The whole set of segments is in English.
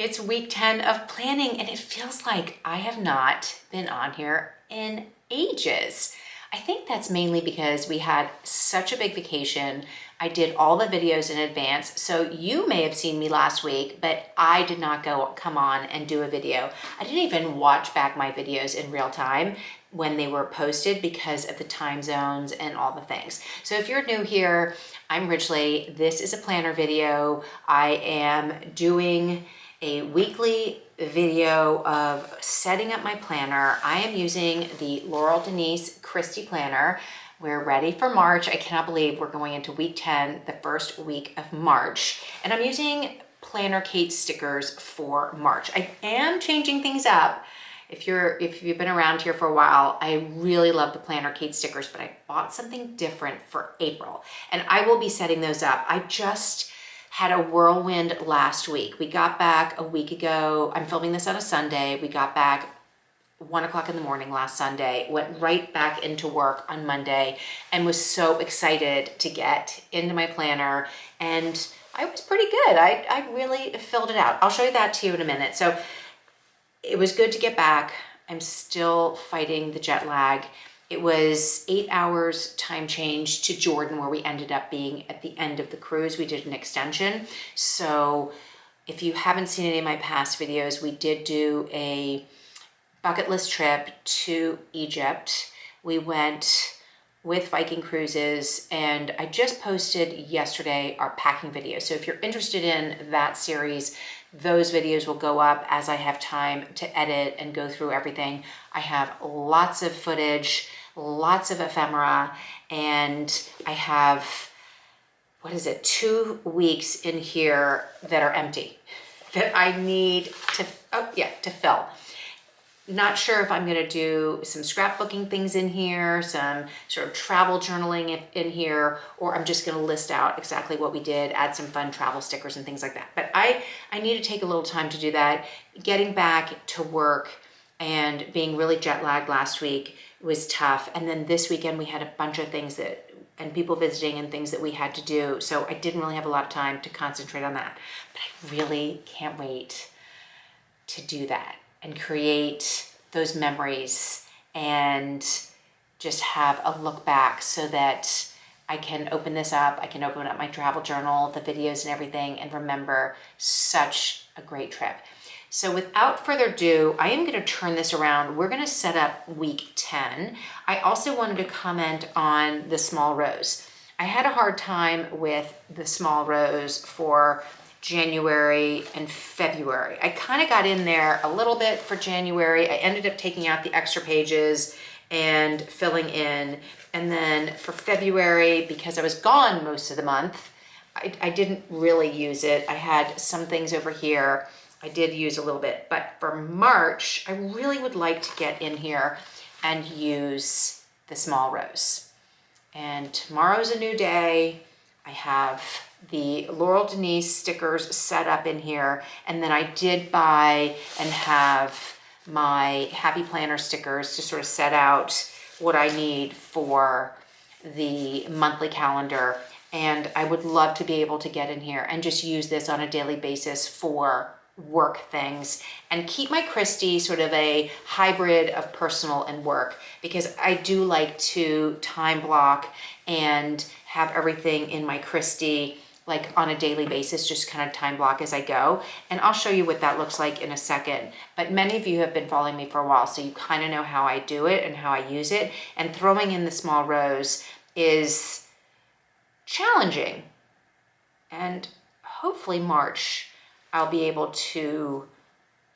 It's week 10 of planning and it feels like I have not been on here in ages. I think that's mainly because we had such a big vacation. I did all the videos in advance, so you may have seen me last week, but I did not come on and do a video. I didn't even watch back my videos in real time when they were posted because of the time zones and all the things. So if you're new here, I'm Ridgely. This is a planner video. I am doing a weekly video of setting up my planner. I am using the Laurel Denise Kristy planner. We're ready for March. I cannot believe we're going into week 10, the first week of March. And I'm using Planner Kate stickers for March. I am changing things up. If you've been around here for a while, I really love the Planner Kate stickers, but I bought something different for April. And I will be setting those up. I just had a whirlwind last week. We got back a week ago. I'm filming this on a Sunday. We got back 1 o'clock in the morning last Sunday, went right back into work on Monday, and was so excited to get into my planner. And I was pretty good. I really filled it out. I'll show you that to you in a minute. So it was good to get back. I'm still fighting the jet lag. It was 8 hours time change to Jordan, where we ended up being at the end of the cruise. We did an extension. So if you haven't seen any of my past videos, we did do a bucket list trip to Egypt. We went with Viking Cruises, and I just posted yesterday our packing video. So if you're interested in that series, those videos will go up as I have time to edit and go through everything. I have lots of footage, lots of ephemera, and I have, 2 weeks in here that are empty that I need to fill. Not sure if I'm gonna do some scrapbooking things in here, some sort of travel journaling in here, or I'm just gonna list out exactly what we did, add some fun travel stickers and things like that. But I need to take a little time to do that. Getting back to work and being really jet lagged last week was tough. And then this weekend we had a bunch of things and people visiting and things that we had to do. So I didn't really have a lot of time to concentrate on that. But I really can't wait to do that and create those memories and just have a look back so that I can open this up. I can open up my travel journal, the videos and everything, and remember such a great trip. So without further ado, I am gonna turn this around. We're gonna set up week 10. I also wanted to comment on the small rows. I had a hard time with the small rows for January and February. I kind of got in there a little bit for January. I ended up taking out the extra pages and filling in. And then for February, because I was gone most of the month, I didn't really use it. I had some things over here I did use a little bit, but for March, I really would like to get in here and use the small rows. And tomorrow's a new day. I have the Laurel Denise stickers set up in here, and then I did buy and have my Happy Planner stickers to sort of set out what I need for the monthly calendar. And I would love to be able to get in here and just use this on a daily basis for work things and keep my Kristy sort of a hybrid of personal and work, because I do like to time block and have everything in my Kristy like on a daily basis, just kind of time block as I go. And I'll show you what that looks like in a second. But many of you have been following me for a while, so you kind of know how I do it and how I use it. And throwing in the small rows is challenging. And hopefully March, I'll be able to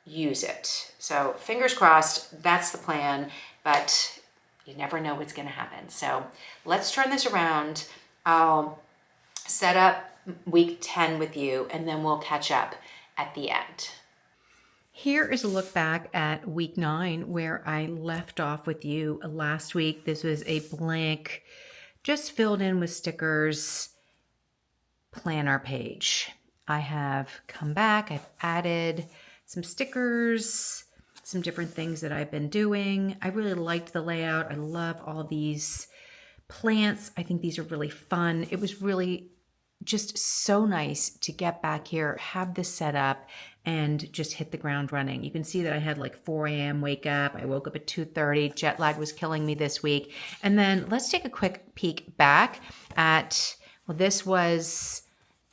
use it. So fingers crossed, that's the plan, but you never know what's gonna happen. So let's turn this around. I'll set up week 10 with you, and then we'll catch up at the end. Here is a look back at week 9, where I left off with you last week. This was a blank, just filled in with stickers, planner page. I have come back, I've added some stickers, some different things that I've been doing. I really liked the layout. I love all these plants. I think these are really fun. It was really just so nice to get back here, have this set up, and just hit the ground running. You can see that I had like 4 a.m. wake up. I woke up at 2:30. Jet lag was killing me this week. And then let's take a quick peek back at, well, this was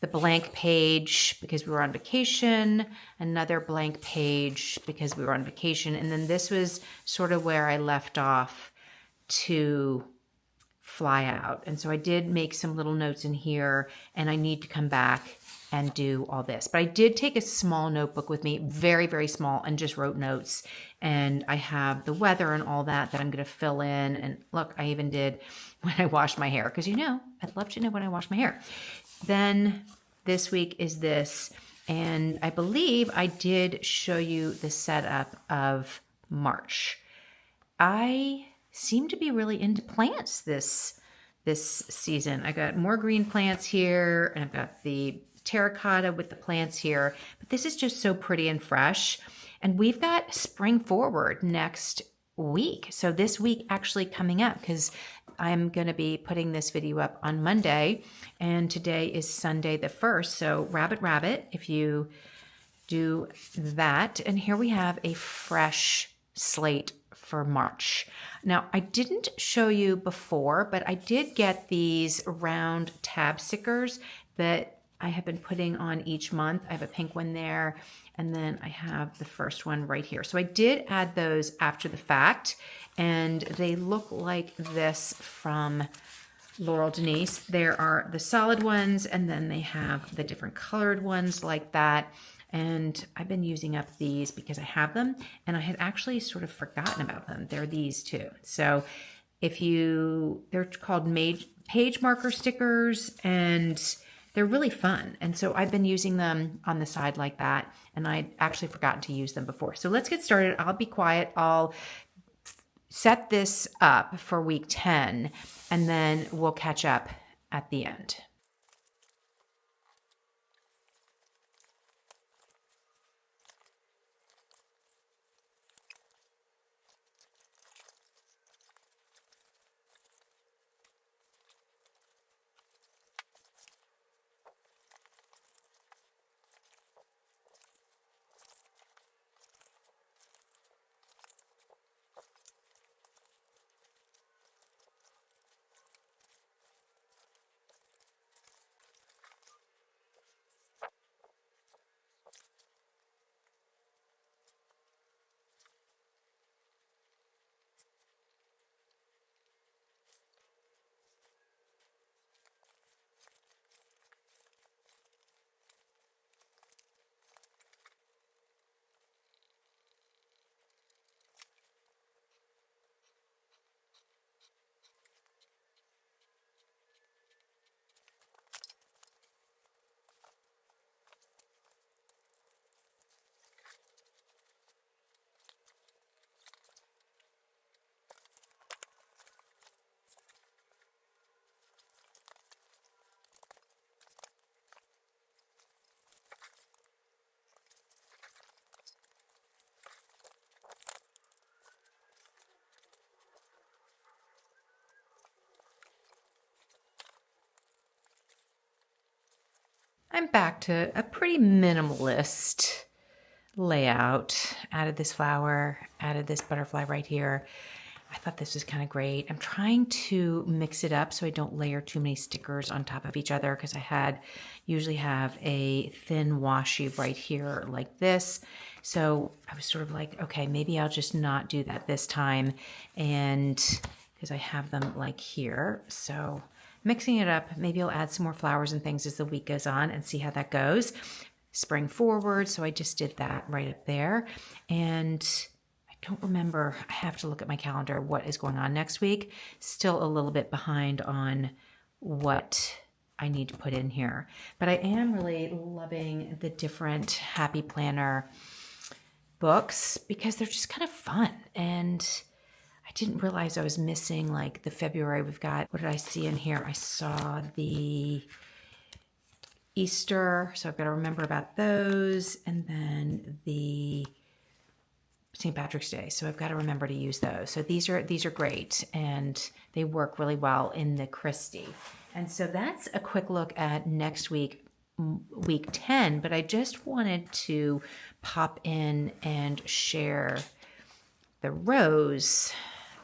the blank page because we were on vacation, another blank page because we were on vacation. And then this was sort of where I left off to fly out. And so I did make some little notes in here, and I need to come back and do all this. But I did take a small notebook with me, very, very small, and just wrote notes. And I have the weather and all that I'm going to fill in. And look, I even did when I washed my hair, because I'd love to know when I wash my hair. Then this week is this. And I believe I did show you the setup of March. I seem to be really into plants this season. I got more green plants here, and I've got the terracotta with the plants here, but this is just so pretty and fresh. And we've got spring forward next week. So this week actually coming up, because I'm going to be putting this video up on Monday, and today is Sunday the 1st. So rabbit, if you do that. And here we have a fresh slate for March. Now, I didn't show you before, but I did get these round tab stickers that I have been putting on each month. I have a pink one there, and then I have the first one right here. So I did add those after the fact, and they look like this from Laurel Denise. There are the solid ones, and then they have the different colored ones like that. And I've been using up these because I have them, and I had actually sort of forgotten about them. They're these too. So they're called page marker stickers, and they're really fun. And so I've been using them on the side like that, and I actually forgotten to use them before. So let's get started. I'll be quiet. I'll set this up for week 10, and then we'll catch up at the end. I'm back to a pretty minimalist layout. Added this flower, added this butterfly right here. I thought this was kind of great. I'm trying to mix it up so I don't layer too many stickers on top of each other, because I usually have a thin washi right here like this. So I was sort of like, okay, maybe I'll just not do that this time, and because I have them like here. So mixing it up, maybe I'll add some more flowers and things as the week goes on and see how that goes. Spring forward, so I just did that right up there. And I don't remember, I have to look at my calendar, what is going on next week. Still a little bit behind on what I need to put in here. But I am really loving the different Happy Planner books because they're just kind of fun. And I didn't realize I was missing like the February. We've got, what did I see in here? I saw the Easter, so I've got to remember about those, and then the St. Patrick's Day, so I've got to remember to use those. So these are great, and they work really well in the Kristy. And so that's a quick look at next week, week 10, but I just wanted to pop in and share the rows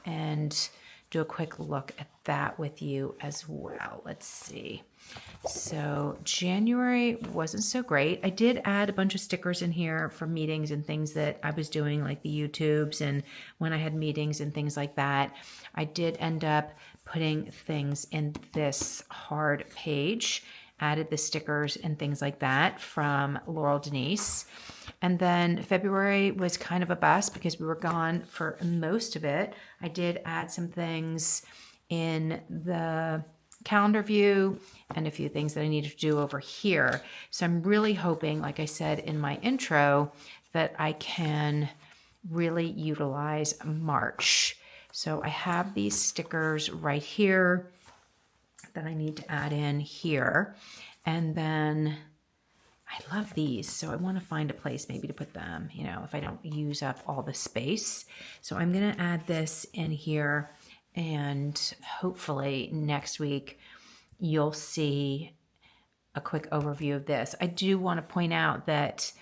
and do a quick look at that with you as well. Let's see. So January wasn't so great. I did add a bunch of stickers in here for meetings and things that I was doing, like the YouTubes and when I had meetings and things like that. I did end up putting things in this hard page, added the stickers and things like that from Laurel Denise. And then February was kind of a bust because we were gone for most of it. I did add some things in the calendar view and a few things that I needed to do over here. So I'm really hoping, like I said in my intro, that I can really utilize March. So I have these stickers right here that I need to add in here. And then I love these, so I want to find a place maybe to put them, you know, if I don't use up all the space. So I'm going to add this in here, and hopefully next week you'll see a quick overview of this. I do want to point out that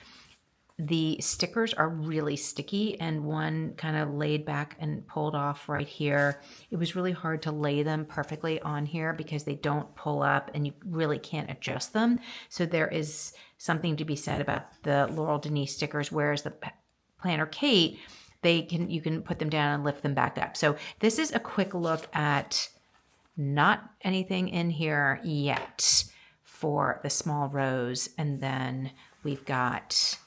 the stickers are really sticky, and one kind of laid back and pulled off right here. It was really hard to lay them perfectly on here because they don't pull up and you really can't adjust them. So there is something to be said about the Laurel Denise stickers, whereas the Planner Kate, you can put them down and lift them back up. So this is a quick look at not anything in here yet for the small rows, and then we've got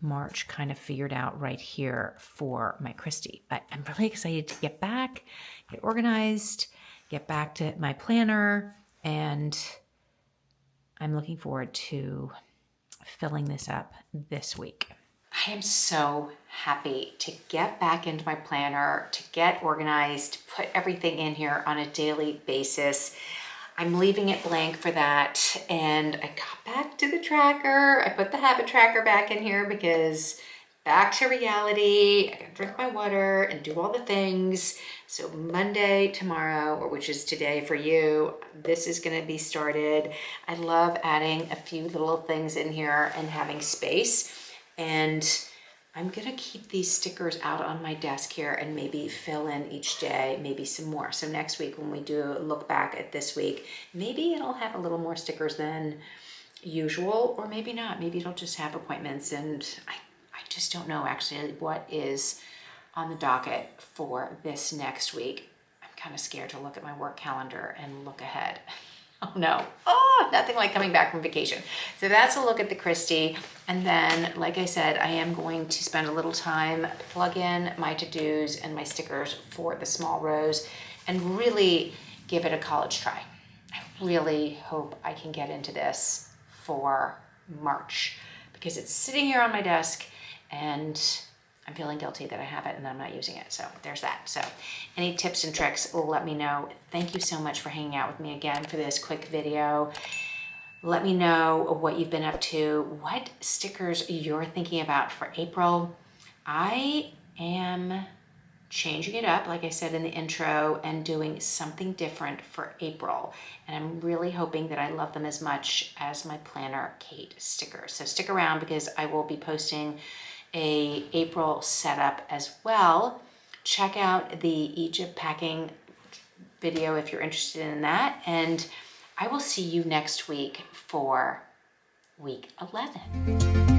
March kind of figured out right here for my Kristy. But I'm really excited to get back, get organized, get back to my planner, and I'm looking forward to filling this up this week. I am so happy to get back into my planner, to get organized, put everything in here on a daily basis. I'm leaving it blank for that, and I got back to the tracker. I put the habit tracker back in here because back to reality. I gotta drink my water and do all the things. So Monday, tomorrow, or which is today for you, this is gonna be started. I love adding a few little things in here and having space, and I'm gonna keep these stickers out on my desk here and maybe fill in each day, maybe some more. So next week when we do a look back at this week, maybe it'll have a little more stickers than usual, or maybe not. Maybe it'll just have appointments, and I just don't know actually what is on the docket for this next week. I'm kind of scared to look at my work calendar and look ahead. Oh no, nothing like coming back from vacation. So that's a look at the Kristy. And then, like I said, I am going to spend a little time, plug in my to-dos and my stickers for the small rows and really give it a college try. I really hope I can get into this for March because it's sitting here on my desk and I'm feeling guilty that I have it and I'm not using it. So there's that. So any tips and tricks, let me know. Thank you so much for hanging out with me again for this quick video. Let me know what you've been up to, what stickers you're thinking about for April. I am changing it up, like I said in the intro, and doing something different for April. And I'm really hoping that I love them as much as my Planner Kate stickers. So stick around because I will be posting a April setup as well. Check out the Egypt packing video if you're interested in that. And I will see you next week for week 11.